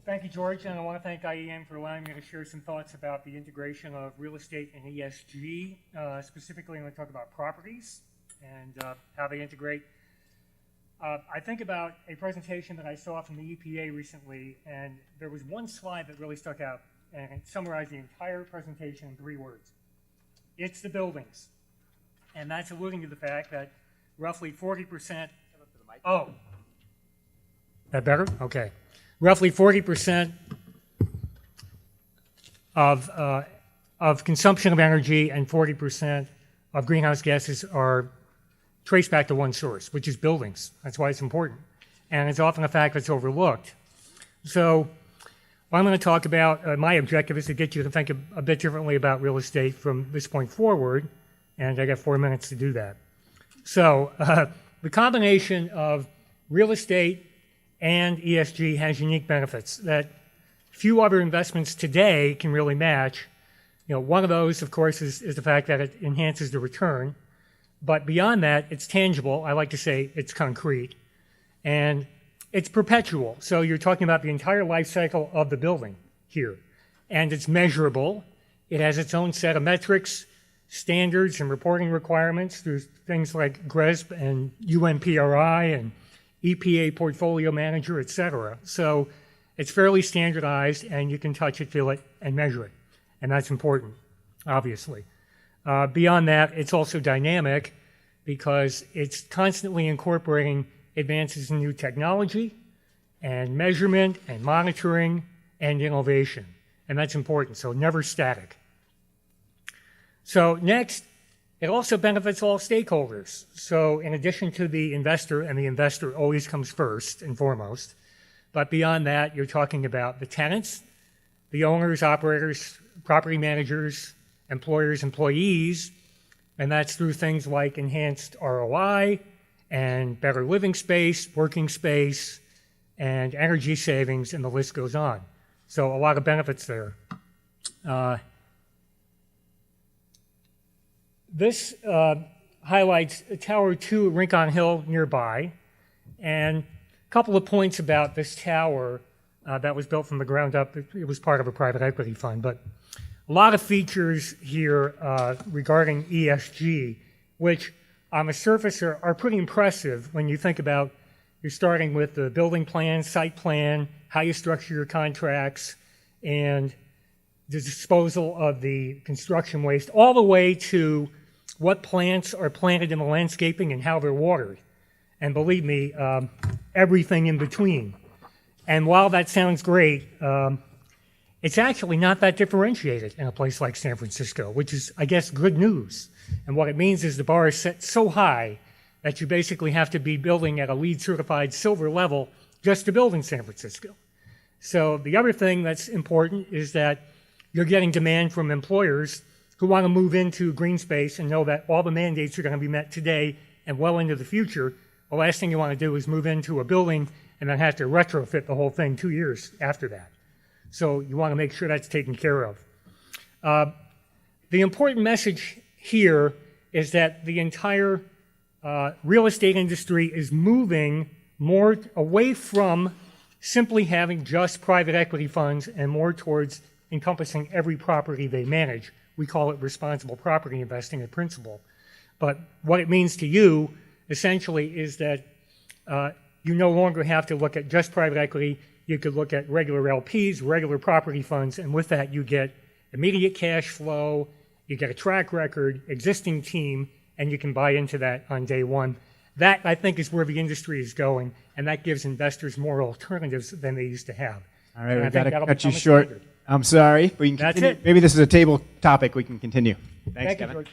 Thank you, George, and I want to thank IEM for allowing me to share some thoughts about the integration of real estate and ESG. Specifically, I'm going to talk about properties and how they integrate. I think about a presentation that I saw from the EPA recently, and there was one slide that really stuck out, and it summarized the entire presentation in 3 words. It's the buildings. And that's alluding to the fact that roughly 40%, oh, that better? Okay. Roughly 40% of consumption of energy and 40% of greenhouse gases are traced back to one source, which is buildings. That's why it's important. And it's often a fact that's overlooked. So what I'm going to talk about, my objective is to get you to think a bit differently about real estate from this point forward, and I got 4 minutes to do that. So the combination of real estate and ESG has unique benefits that few other investments today can really match. You know, one of those, of course, is the fact that it enhances the return. But beyond that, it's tangible. I like to say it's concrete. And it's perpetual. So you're talking about the entire life cycle of the building here. And it's measurable. It has its own set of metrics, standards, and reporting requirements through things like GRESB and UNPRI and EPA Portfolio Manager, et cetera. So it's fairly standardized, and you can touch it, feel it, and measure it. And that's important, obviously. Beyond that, it's also dynamic because it's constantly incorporating advances in new technology and measurement and monitoring and innovation. And that's important, so never static. So next, it also benefits all stakeholders. So in addition to the investor, and the investor always comes first and foremost, but beyond that, you're talking about the tenants, the owners, operators, property managers, employers, employees, and that's through things like enhanced ROI and better living space, working space, and energy savings, and the list goes on. So a lot of benefits there. This highlights Tower 2 at Rincon Hill nearby, and a couple of points about this tower that was built from the ground up. It was part of a private equity fund, but a lot of features here regarding ESG, which on the surface are pretty impressive when you think about you're starting with the building plan, site plan, how you structure your contracts, and the disposal of the construction waste, all the way to what plants are planted in the landscaping and how they're watered. And believe me, everything in between. And while that sounds great, it's actually not that differentiated in a place like San Francisco, which is, I guess, good news. And what it means is the bar is set so high that you basically have to be building at a LEED certified silver level just to build in San Francisco. So the other thing that's important is that you're getting demand from employers who want to move into green space and know that all the mandates are going to be met today and well into the future. The last thing you want to do is move into a building and then have to retrofit the whole thing 2 years after that. So you want to make sure that's taken care of. The important message here is that the entire real estate industry is moving more away from simply having just private equity funds and more towards encompassing every property they manage. We call it responsible property investing in principle. But what it means to you, essentially, is that you no longer have to look at just private equity. You could look at regular LPs, regular property funds, and with that you get immediate cash flow, you get a track record, existing team, and you can buy into that on day one. That, I think, is where the industry is going, and that gives investors more alternatives than they used to have. All right, we've got to cut you short. I'm sorry. We can That's continue. it. Maybe this is a table topic we can continue. Thanks, Thank you, Kevin. George.